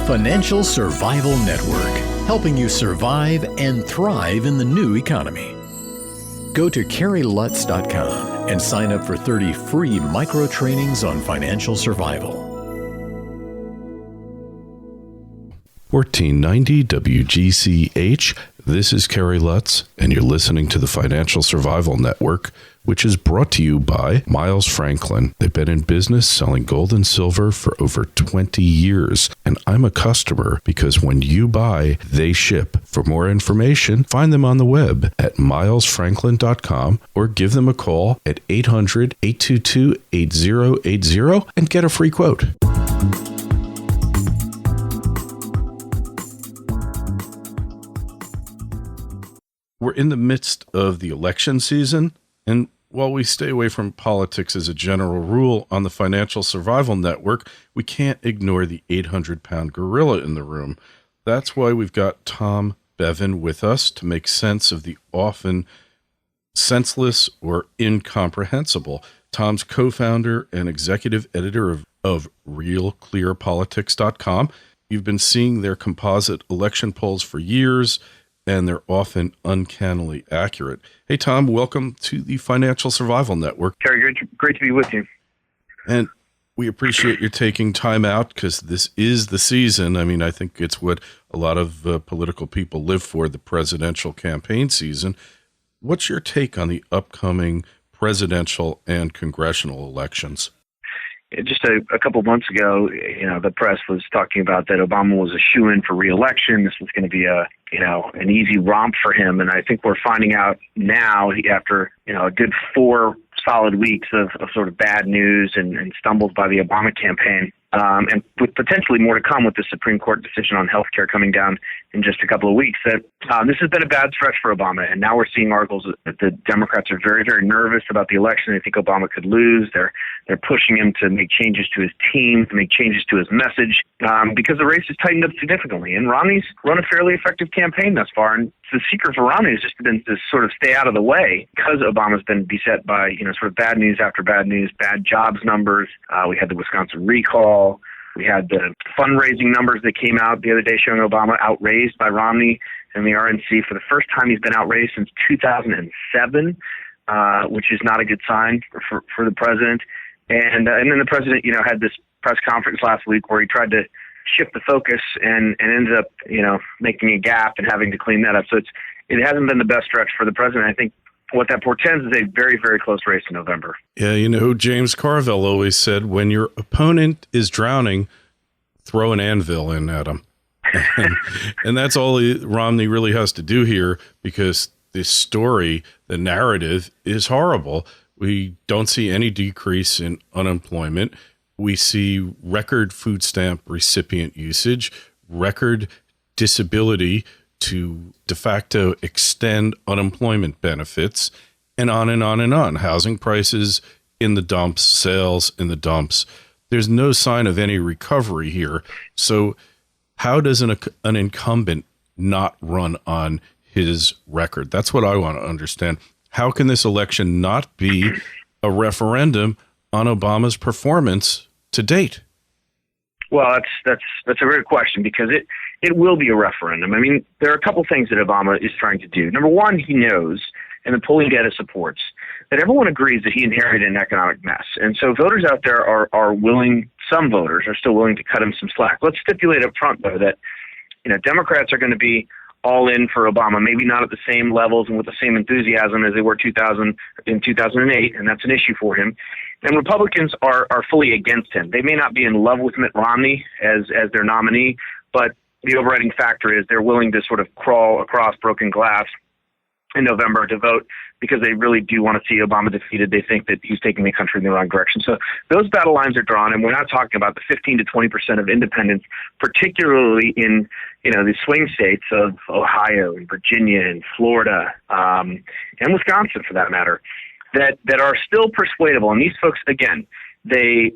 Financial Survival Network, helping you survive and thrive in the new economy. Go to CarrieLutz.com and sign up for 30 free micro trainings on financial survival. 1490 WGCH. This is Carrie Lutz, and you're listening to the Financial Survival Network, which is brought to you by Miles Franklin. They've been in business selling gold and silver for over 20 years, and I'm a customer because when you buy, they ship. For more information, find them on the web at milesfranklin.com or give them a call at 800-822-8080 and get a free quote. We're in the midst of the election season, and while we stay away from politics as a general rule on the Financial Survival Network, we can't ignore the 800-pound gorilla in the room. That's why we've got Tom Bevan with us to make sense of the often senseless or incomprehensible. Tom's co-founder and executive editor of RealClearPolitics.com. You've been seeing their composite election polls for years, and they're often uncannily accurate. Hey, Tom, welcome to the Financial Survival Network. Terry, great to be with you. And we appreciate you taking time out because this is the season. I mean, I think it's what a lot of political people live for, the presidential campaign season. What's your take on the upcoming presidential and congressional elections? Just a couple of months ago, the press was talking about that Obama was a shoo-in for re-election. This was going to be an easy romp for him. And I think we're finding out now, after, a good 4 solid weeks of sort of bad news and stumbles by the Obama campaign, and with potentially more to come with the Supreme Court decision on health care coming down in just a couple of weeks, that this has been a bad stretch for Obama. And now we're seeing articles that the Democrats are very, very nervous about the election. They think Obama could lose. They're pushing him to make changes to his team, to make changes to his message, because the race has tightened up significantly. And Romney's run a fairly effective campaign thus far. And the secret for Romney has just been to sort of stay out of the way because Obama's been beset by, sort of bad news after bad news, bad jobs numbers. We had the Wisconsin recall. We had the fundraising numbers that came out the other day showing Obama outraised by Romney and the RNC for the first time. He's been outraised since 2007, which is not a good sign for the president. And then the president, had this press conference last week where he tried to shift the focus and ended up, making a gap and having to clean that up. So it hasn't been the best stretch for the president. I think what that portends is a very, very close race in November. Yeah, James Carville always said, when your opponent is drowning, throw an anvil in at him. And that's all Romney really has to do here, because this story, the narrative, is horrible. We don't see any decrease in unemployment. We see record food stamp recipient usage, record disability to de facto extend unemployment benefits, and on and on and on. Housing prices in the dumps, sales in the dumps. There's no sign of any recovery here. So how does an incumbent not run on his record? That's what I want to understand. How can this election not be a referendum on Obama's performance to date? Well, that's a great question, because it will be a referendum. I mean, there are a couple things that Obama is trying to do. Number one, he knows, and the polling data supports, that everyone agrees that he inherited an economic mess. And so voters out there are willing, some voters are still willing to cut him some slack. Let's stipulate up front, though, that Democrats are going to be all in for Obama, maybe not at the same levels and with the same enthusiasm as they were in 2008, and that's an issue for him. And Republicans are fully against him. They may not be in love with Mitt Romney as their nominee, but the overriding factor is they're willing to sort of crawl across broken glass in November to vote because they really do want to see Obama defeated. They think that he's taking the country in the wrong direction. So those battle lines are drawn, and we're not talking about the 15 to 20% of independents, particularly in the swing states of Ohio and Virginia and Florida and Wisconsin, for that matter, that are still persuadable. And these folks, again, they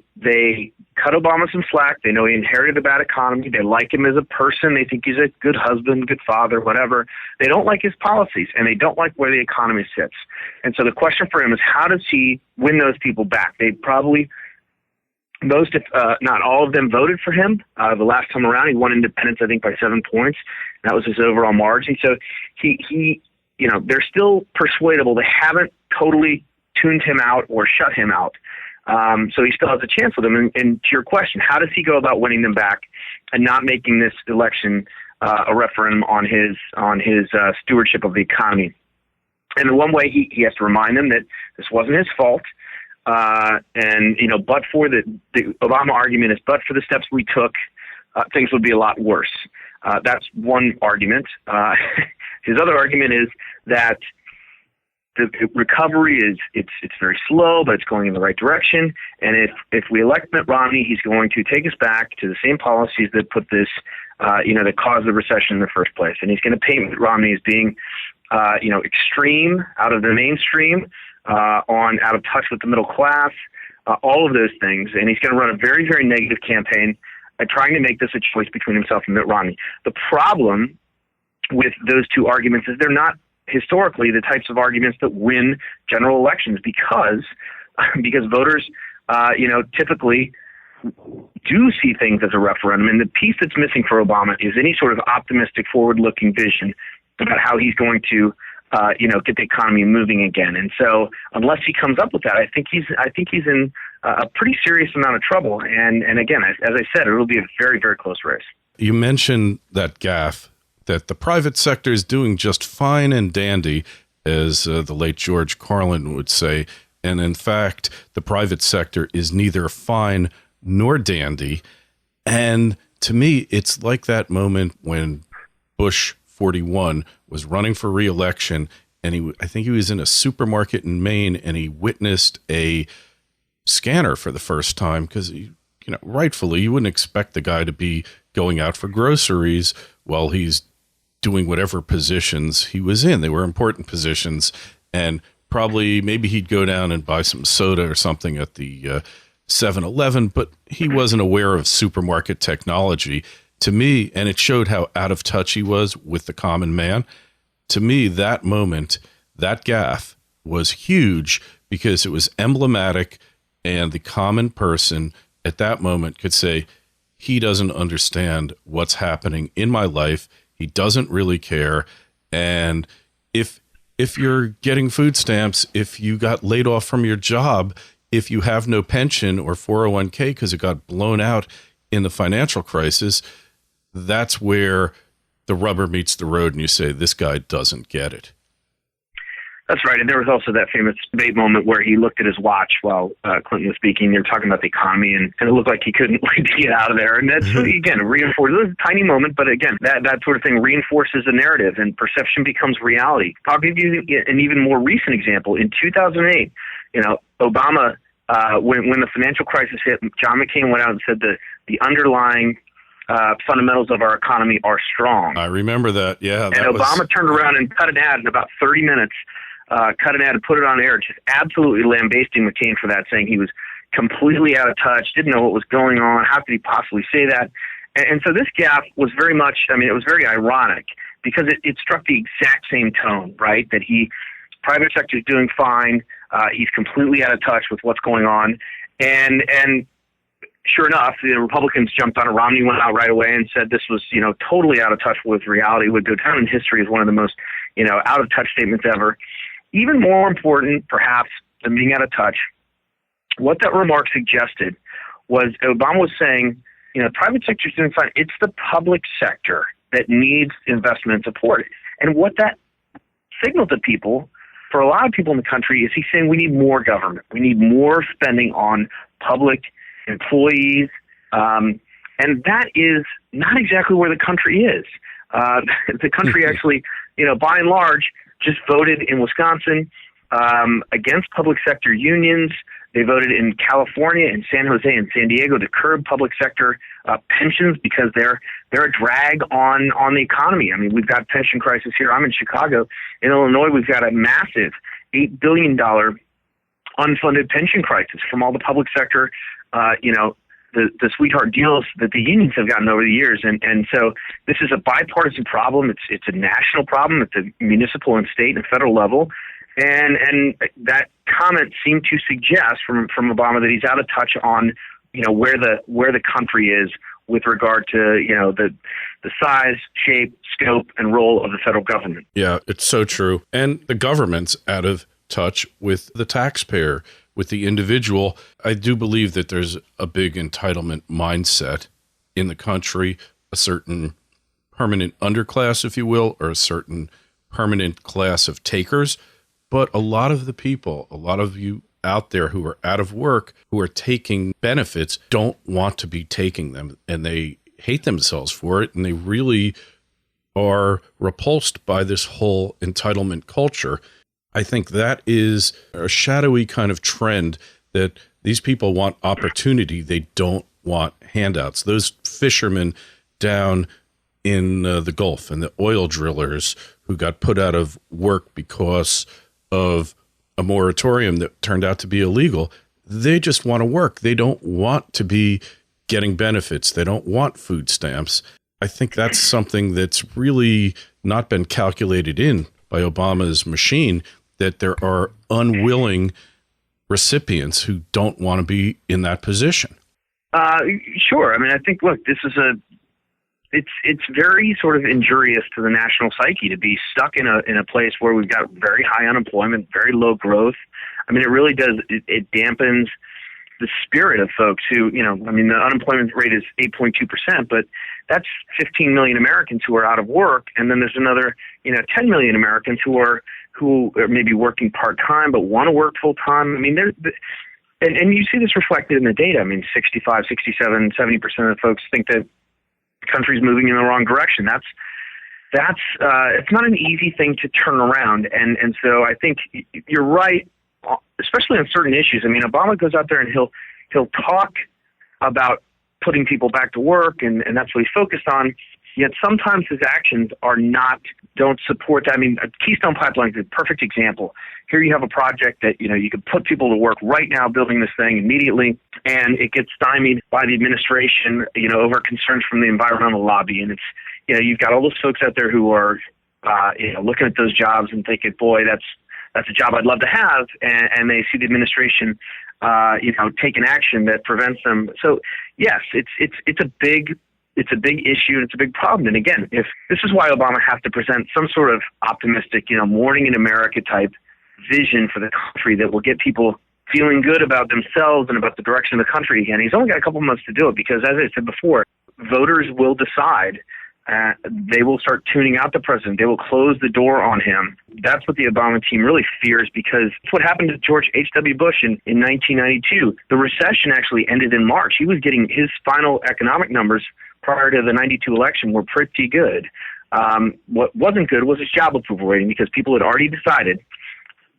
cut Obama some slack. They know he inherited a bad economy. They like him as a person. They think he's a good husband, good father, whatever. They don't like his policies, and they don't like where the economy sits. And so the question for him is, how does he win those people back? They probably most, if not all of them, voted for him. The last time around, he won independents, I think, by 7 points. That was his overall margin. So he they're still persuadable. They haven't totally tuned him out or shut him out. So he still has a chance with them. And to your question, how does he go about winning them back and not making this election a referendum on his stewardship of the economy? And the one way he has to remind them that this wasn't his fault. But for the Obama argument is, but for the steps we took, things would be a lot worse. That's one argument. His other argument is that the recovery it's very slow, but it's going in the right direction. And if we elect Mitt Romney, he's going to take us back to the same policies that put this, that caused the recession in the first place. And he's going to paint Mitt Romney as being, extreme, out of the mainstream, out of touch with the middle class, all of those things. And he's going to run a very, very negative campaign trying to make this a choice between himself and Mitt Romney. The problem with those two arguments is they're not historically the types of arguments that win general elections because voters, typically do see things as a referendum. And the piece that's missing for Obama is any sort of optimistic, forward-looking vision about how he's going to get the economy moving again. And so unless he comes up with that, I think he's in a pretty serious amount of trouble. And again, as I said, it will be a very, very close race. You mentioned that gaffe, that the private sector is doing just fine and dandy, as the late George Carlin would say. And in fact, the private sector is neither fine nor dandy. And to me, it's like that moment when Bush 41 was running for re-election, and I think he was in a supermarket in Maine, and he witnessed a scanner for the first time because, rightfully, you wouldn't expect the guy to be going out for groceries while he's doing whatever positions he was in. They were important positions, and maybe he'd go down and buy some soda or something at the 7-Eleven, but he wasn't aware of supermarket technology. To me, and it showed how out of touch he was with the common man. To me, that moment, that gaffe was huge because it was emblematic, and the common person at that moment could say, he doesn't understand what's happening in my life. He doesn't really care. And if you're getting food stamps, if you got laid off from your job, if you have no pension or 401k because it got blown out in the financial crisis, that's where the rubber meets the road and you say, this guy doesn't get it. That's right. And there was also that famous debate moment where he looked at his watch while Clinton was speaking. They were talking about the economy, and it looked like he couldn't wait to get out of there. And that's, again, reinforces. It was a tiny moment, but again, that sort of thing reinforces the narrative, and perception becomes reality. I'll give you an even more recent example. In 2008, Obama, when the financial crisis hit, John McCain went out and said the underlying fundamentals of our economy are strong. I remember that. Yeah. And Obama turned around and cut an ad in about 30 minutes, cut an ad and put it on air, just absolutely lambasting McCain for that, saying he was completely out of touch, didn't know what was going on. How could he possibly say that? And so this gaffe was very much, it was very ironic because it struck the exact same tone, right? That private sector is doing fine. He's completely out of touch with what's going on. And sure enough, the Republicans jumped on it. Romney went out right away and said this was, totally out of touch with reality, would go down in history as one of the most, out of touch statements ever. Even more important, perhaps, than being out of touch, what that remark suggested was Obama was saying, private sector is doing fine. It's the public sector that needs investment and support. And what that signaled to people, for a lot of people in the country, is he's saying we need more government. We need more spending on public employees. And that is not exactly where the country is. The country actually, by and large, just voted in Wisconsin against public sector unions. They voted in California and San Jose and San Diego to curb public sector pensions because they're a drag on the economy. We've got pension crisis here. I'm in Chicago. In Illinois, we've got a massive $8 billion unfunded pension crisis from all the public sector, the sweetheart deals that the unions have gotten over the years. And so this is a bipartisan problem. It's a national problem at the municipal and state and federal level. And that comment seemed to suggest from Obama that he's out of touch on where the country is with regard to, the size, shape, scope, and role of the federal government. Yeah, it's so true. And the government's out of touch with the taxpayer, with the individual. I do believe that there's a big entitlement mindset in the country, a certain permanent underclass, if you will, or a certain permanent class of takers. But a lot of the people, a lot of you out there who are out of work, who are taking benefits, don't want to be taking them, and they hate themselves for it, and they really are repulsed by this whole entitlement culture. I think that is a shadowy kind of trend, that these people want opportunity. They don't want handouts. Those fishermen down in the Gulf and the oil drillers who got put out of work because of a moratorium that turned out to be illegal, they just want to work. They don't want to be getting benefits. They don't want food stamps. I think that's something that's really not been calculated in by Obama's machine, that there are unwilling recipients who don't want to be in that position. Sure. I mean, I think, look, this is it's very sort of injurious to the national psyche to be stuck in a place where we've got very high unemployment, very low growth. I mean, it really does. It dampens the spirit of folks who, the unemployment rate is 8.2%, but that's 15 million Americans who are out of work, and then there's another, 10 million Americans who are maybe working part-time but want to work full-time. I mean, and you see this reflected in the data. I mean, 65, 67, 70% of folks think that the country's moving in the wrong direction. That's it's not an easy thing to turn around, and so I think you're right, especially on certain issues. I mean, Obama goes out there and he'll talk about putting people back to work, and that's what he's focused on. Yet sometimes his actions don't support that. I mean, Keystone Pipeline is a perfect example. Here you have a project that, you could put people to work right now building this thing immediately, and it gets stymied by the administration, over concerns from the environmental lobby. And it's, you've got all those folks out there who are, looking at those jobs and thinking, boy, that's a job I'd love to have. And they see the administration, taking action that prevents them. So yes, it's a big issue, and it's a big problem. And again, if this is why Obama has to present some sort of optimistic, morning in America type vision for the country that will get people feeling good about themselves and about the direction of the country again. He's only got a couple months to do it because, as I said before, voters will decide. They will start tuning out the president. They will close the door on him. That's what the Obama team really fears, because it's what happened to George H.W. Bush in 1992. The recession actually ended in March. He was getting his final economic numbers prior to the 92 election were pretty good. What wasn't good was his job approval rating, because people had already decided,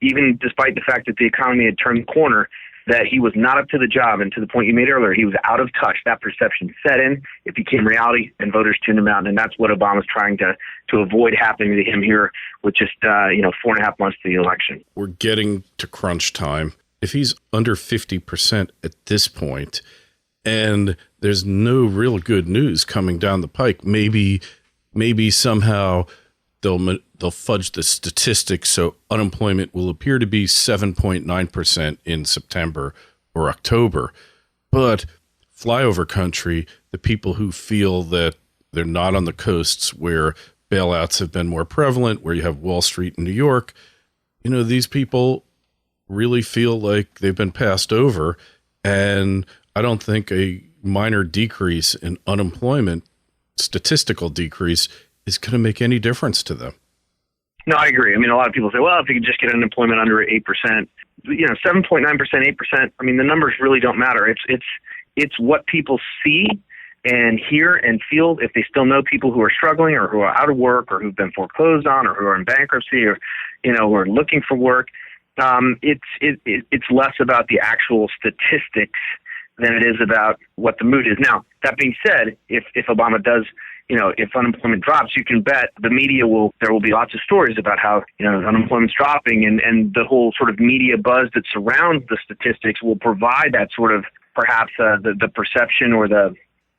even despite the fact that the economy had turned the corner, that he was not up to the job. And to the point you made earlier, he was out of touch. That perception set in, it became reality, and voters tuned him out. And that's what Obama's trying to avoid happening to him here with just 4.5 months to the election. We're getting to crunch time. If he's under 50% at this point, and there's no real good news coming down the pike, maybe somehow they'll fudge the statistics so unemployment will appear to be 7.9% in September or October. But flyover country, the people who feel that they're not on the coasts where bailouts have been more prevalent, where you have Wall Street in New York, these people really feel like they've been passed over. And I don't think a minor decrease in unemployment, statistical decrease, is going to make any difference to them. No, I agree. I mean, a lot of people say, well, if you could just get unemployment under 8%, 7.9%, 8%, I mean, the numbers really don't matter. It's what people see and hear and feel. If they still know people who are struggling or who are out of work or who've been foreclosed on or who are in bankruptcy or, who are looking for work, it's less about the actual statistics than it is about what the mood is. Now, that being said, if Obama does, if unemployment drops, you can bet the media there will be lots of stories about how, unemployment's dropping, and the whole sort of media buzz that surrounds the statistics will provide that sort of perhaps the perception or the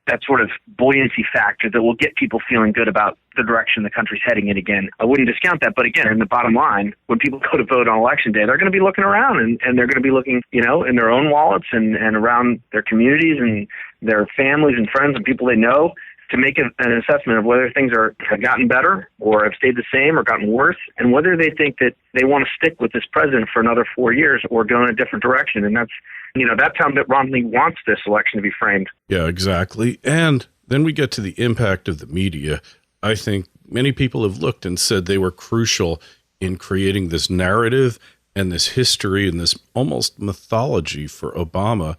that sort of buoyancy factor that will get people feeling good about the direction the country's heading in again. I wouldn't discount that, but again, in the bottom line, when people go to vote on election day, they're going to be looking around and they're going to be looking, in their own wallets and around their communities and their families and friends and people they know to make an assessment of whether things have gotten better or have stayed the same or gotten worse, and whether they think that they want to stick with this president for another 4 years or go in a different direction. And that's how Mitt Romney wants this election to be framed. Yeah, exactly. And then we get to the impact of the media. I think many people have looked and said they were crucial in creating this narrative and this history and this almost mythology for Obama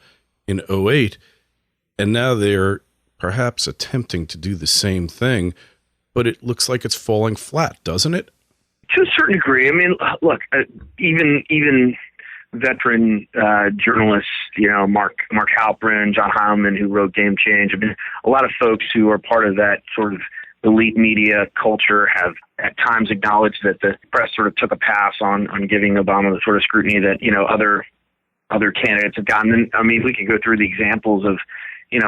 in 2008. And now they're perhaps attempting to do the same thing, but it looks like it's falling flat, doesn't it? To a certain degree. I mean, look, even veteran journalists, Mark Halperin, John Heilemann, who wrote Game Change. I mean, a lot of folks who are part of that sort of elite media culture have at times acknowledged that the press sort of took a pass on giving Obama the sort of scrutiny that, other candidates have gotten. And, I mean, we could go through the examples of,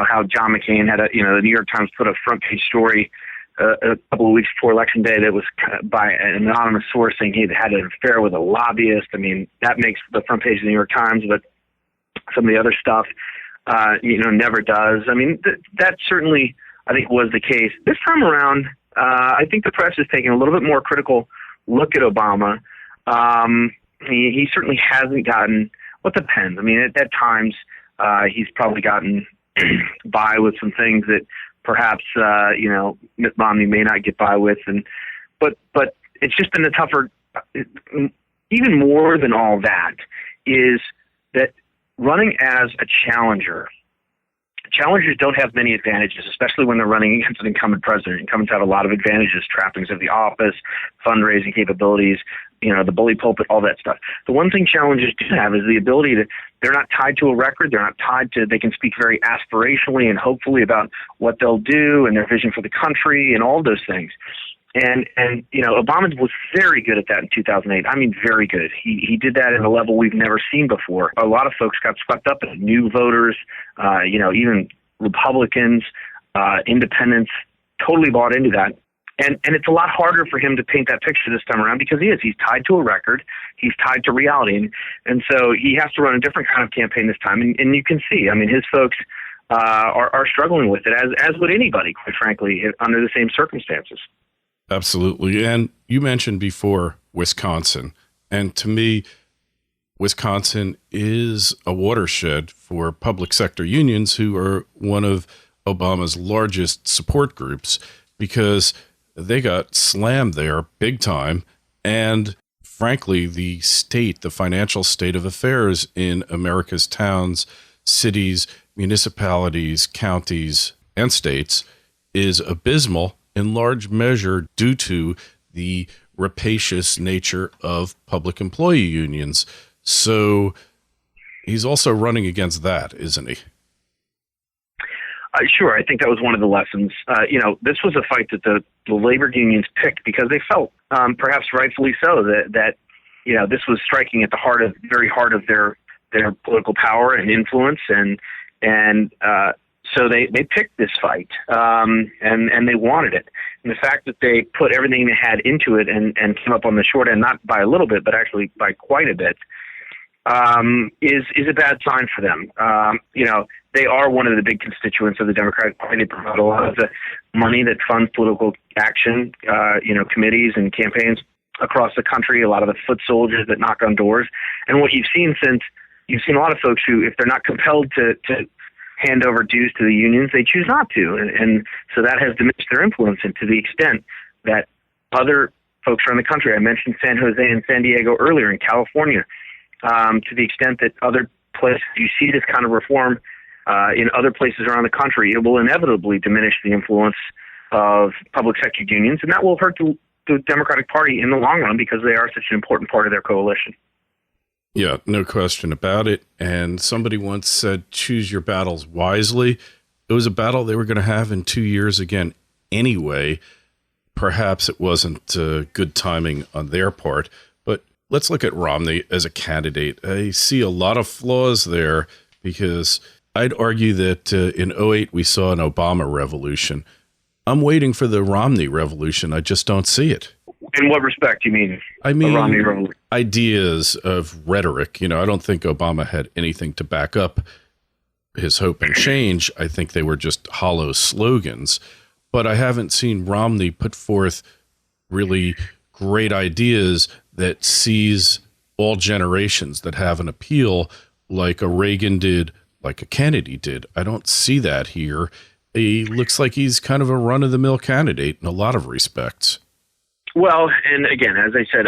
how John McCain had the New York Times put a front page story a couple of weeks before Election Day that was by an anonymous source saying he had an affair with a lobbyist. I mean, that makes the front page of the New York Times, but some of the other stuff, never does. I mean, that certainly, I think, was the case. This time around, I think the press is taking a little bit more critical look at Obama. He certainly hasn't gotten, well, it depends. I mean, at times, he's probably gotten by with some things that perhaps Mitt Romney may not get by with, but it's just been a tougher. Even more than all that is that running as a challenger. Challengers don't have many advantages, especially when they're running against an incumbent president. Incumbents have a lot of advantages: trappings of the office, fundraising capabilities, the bully pulpit, all that stuff. The one thing challengers do have is the ability to, they're not tied to a record. They're not tied to, they can speak very aspirationally and hopefully about what they'll do and their vision for the country and all those things. And Obama was very good at that in 2008. I mean, very good. He did that at a level we've never seen before. A lot of folks got swept up in it. New voters, even Republicans, independents, totally bought into that. And it's a lot harder for him to paint that picture this time around because he's tied to a record. He's tied to reality. And so he has to run a different kind of campaign this time. And you can see, I mean, his folks are struggling with it, as would anybody, quite frankly, under the same circumstances. Absolutely. And you mentioned before Wisconsin. And to me, Wisconsin is a watershed for public sector unions, who are one of Obama's largest support groups, because they got slammed there big time. And frankly, the financial state of affairs in America's towns, cities, municipalities, counties, and states is abysmal, in large measure due to the rapacious nature of public employee unions. So he's also running against that, isn't he? Sure. I think that was one of the lessons. This was a fight that the labor unions picked because they felt, perhaps rightfully so, that this was striking at the very heart of their political power and influence, and so they picked this fight, and they wanted it. And the fact that they put everything they had into it and came up on the short end, not by a little bit, but actually by quite a bit, is a bad sign for them. They are one of the big constituents of the Democratic Party. They provide a lot of the money that funds political action, committees and campaigns across the country, a lot of the foot soldiers that knock on doors. And what you've seen a lot of folks who, if they're not compelled to hand over dues to the unions, they choose not to. And so that has diminished their influence, and to the extent that other folks around the country, I mentioned San Jose and San Diego earlier, in California, to the extent that other places, you see this kind of reform in other places around the country, it will inevitably diminish the influence of public sector unions, and that will hurt the Democratic Party in the long run because they are such an important part of their coalition. Yeah, no question about it. And somebody once said, choose your battles wisely. It was a battle they were going to have in 2 years again anyway. Perhaps it wasn't good timing on their part. But let's look at Romney as a candidate. I see a lot of flaws there because I'd argue that in '08 we saw an Obama revolution. I'm waiting for the Romney revolution. I just don't see it. In what respect you mean? I mean, Romney revolution? Ideas of rhetoric. I don't think Obama had anything to back up his hope and change. I think they were just hollow slogans. But I haven't seen Romney put forth really great ideas that seize all generations, that have an appeal like a Reagan did, like a Kennedy did. I don't see that here. He looks like he's kind of a run-of-the-mill candidate in a lot of respects. Well, and again, as I said,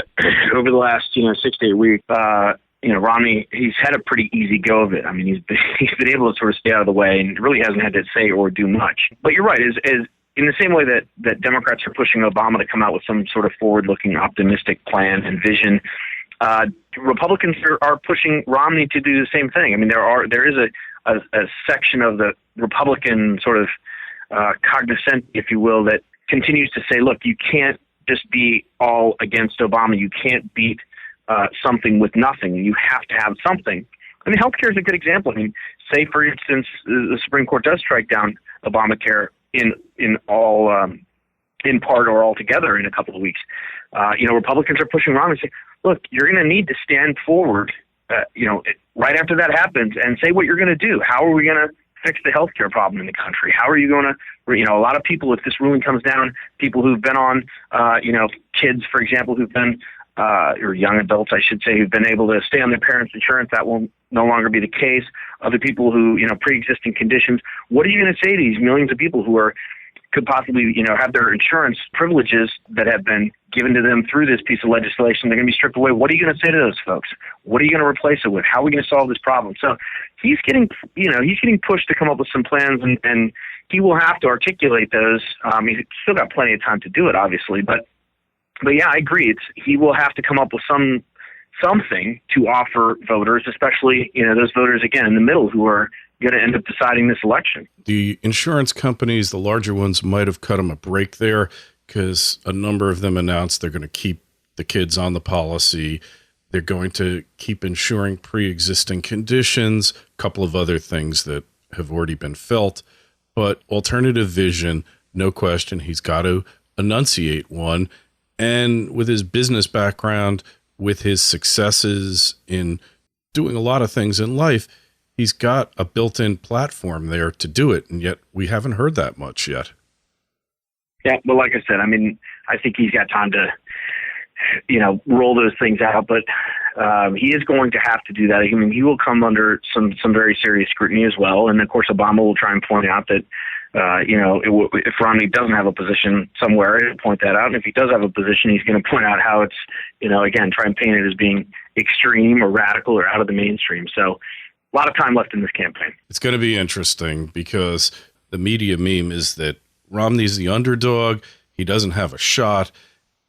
over the last 6 to 8 weeks, Romney, he's had a pretty easy go of it. I mean, he's been able to sort of stay out of the way and really hasn't had to say or do much. But you're right, is in the same way that Democrats are pushing Obama to come out with some sort of forward-looking, optimistic plan and vision, Republicans are pushing Romney to do the same thing. I mean, there is a section of the Republican sort of cognizant, if you will, that continues to say, look, you can't just be all against Obama. You can't beat something with nothing. You have to have something. I mean, healthcare is a good example. I mean, say, for instance, the Supreme Court does strike down Obamacare in part or altogether in a couple of weeks. Republicans are pushing Romney and say, look, you're going to need to stand forward, right after that happens and say what you're going to do. How are we going to fix the healthcare problem in the country? How are you going to, a lot of people, if this ruling comes down, people who've been on, kids, for example, who've been, or young adults, I should say, who've been able to stay on their parents' insurance, that will no longer be the case. Other people who, pre-existing conditions. What are you going to say to these millions of people who could possibly, have their insurance privileges that have been given to them through this piece of legislation? They're going to be stripped away. What are you going to say to those folks? What are you going to replace it with? How are we going to solve this problem? So he's getting pushed to come up with some plans, and he will have to articulate those. He's still got plenty of time to do it, obviously, but yeah, I agree. He will have to come up with something to offer voters, especially, those voters, again, in the middle who are going to end up deciding this election. The insurance companies, the larger ones, might have cut them a break there because a number of them announced they're going to keep the kids on the policy. They're going to keep insuring pre-existing conditions, a couple of other things that have already been felt. But alternative vision, no question, he's got to enunciate one. And with his business background, with his successes in doing a lot of things in life, he's got a built-in platform there to do it, and yet we haven't heard that much yet. Yeah, well, like I said, I mean, I think he's got time to, roll those things out, but he is going to have to do that. I mean, he will come under some very serious scrutiny as well, and of course, Obama will try and point out that, if Romney doesn't have a position somewhere, he'll point that out, and if he does have a position, he's going to point out how it's, again, try and paint it as being extreme or radical or out of the mainstream. So, a lot of time left in this campaign. It's going to be interesting because the media meme is that Romney's the underdog. He doesn't have a shot.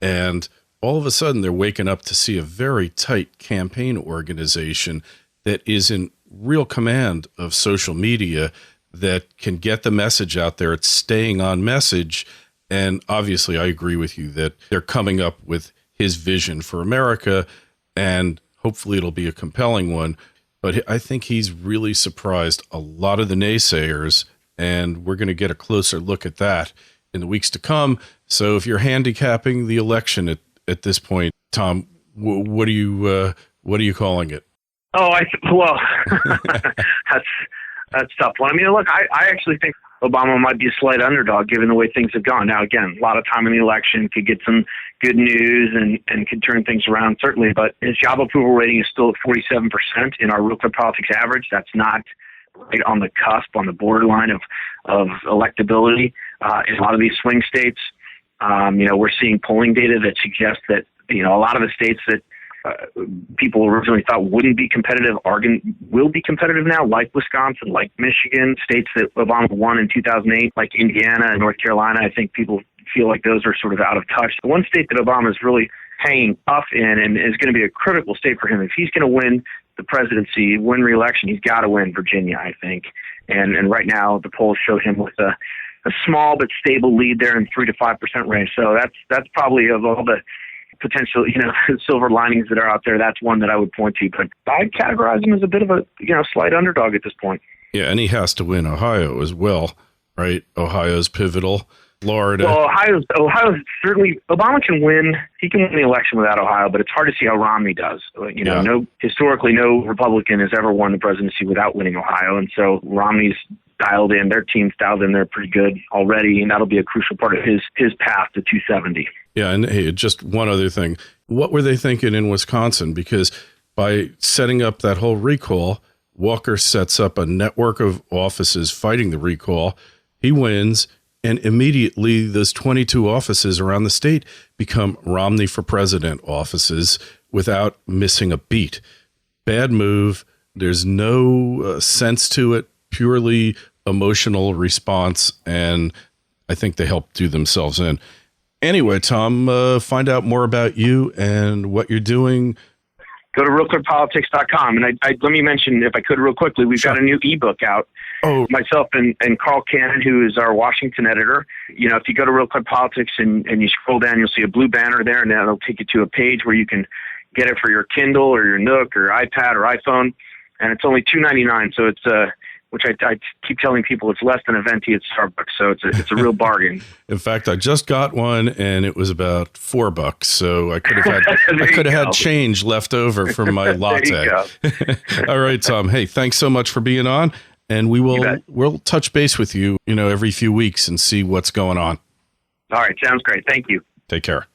And all of a sudden they're waking up to see a very tight campaign organization that is in real command of social media that can get the message out there. It's staying on message. And obviously I agree with you that they're coming up with his vision for America, and hopefully it'll be a compelling one. But I think he's really surprised a lot of the naysayers, and we're going to get a closer look at that in the weeks to come. So if you're handicapping the election at this point, Tom, what are you calling it? Oh, that's a tough one. I mean, look, I actually think Obama might be a slight underdog given the way things have gone. Now, again, a lot of time in the election, could get some good news and could turn things around, certainly. But his job approval rating is still at 47% in our Real Clear Politics average. That's not right on the cusp, on the borderline of electability. In a lot of these swing states, we're seeing polling data that suggests that, a lot of the states that people originally thought wouldn't be competitive will be competitive now, like Wisconsin, like Michigan, states that Obama won in 2008, like Indiana and North Carolina. I think people feel like those are sort of out of touch. The one state that Obama is really hanging tough in and is going to be a critical state for him, if he's going to win the presidency, win re-election, he's got to win Virginia, I think. And right now the polls show him with a small but stable lead there in 3 to 5% range. So that's probably, of all the potential, silver linings that are out there, that's one that I would point to. But I'd categorize him as a bit of a, slight underdog at this point. Yeah, and he has to win Ohio as well, right? Ohio's pivotal. Florida. Well, Ohio's certainly, Obama can win. He can win the election without Ohio, but it's hard to see how Romney does. Historically, no Republican has ever won the presidency without winning Ohio. And so Romney's dialed in, their team's dialed in, they're pretty good already. And that'll be a crucial part of his path to 270. Yeah. And hey, just one other thing. What were they thinking in Wisconsin? Because by setting up that whole recall, Walker sets up a network of offices fighting the recall. He wins. And immediately those 22 offices around the state become Romney for president offices without missing a beat. Bad move. There's no sense to it, purely emotional response. And I think they help do themselves in. Anyway, Tom, find out more about you and what you're doing. Go to realclearpolitics.com. And let me mention, if I could, real quickly, we've got a new ebook out. Oh, myself and Carl Cannon, who is our Washington editor. If you go to Real Clear Politics and you scroll down, you'll see a blue banner there, and that'll take you to a page where you can get it for your Kindle or your Nook or iPad or iPhone, and it's only $2.99. So it's which I keep telling people it's less than a venti at Starbucks. So it's a real bargain. In fact, I just got one and it was about $4. So I could have had change left over from my latte. All right, Tom. Hey, thanks so much for being on. And we'll touch base with you, every few weeks and see what's going on. All right. Sounds great. Thank you. Take care.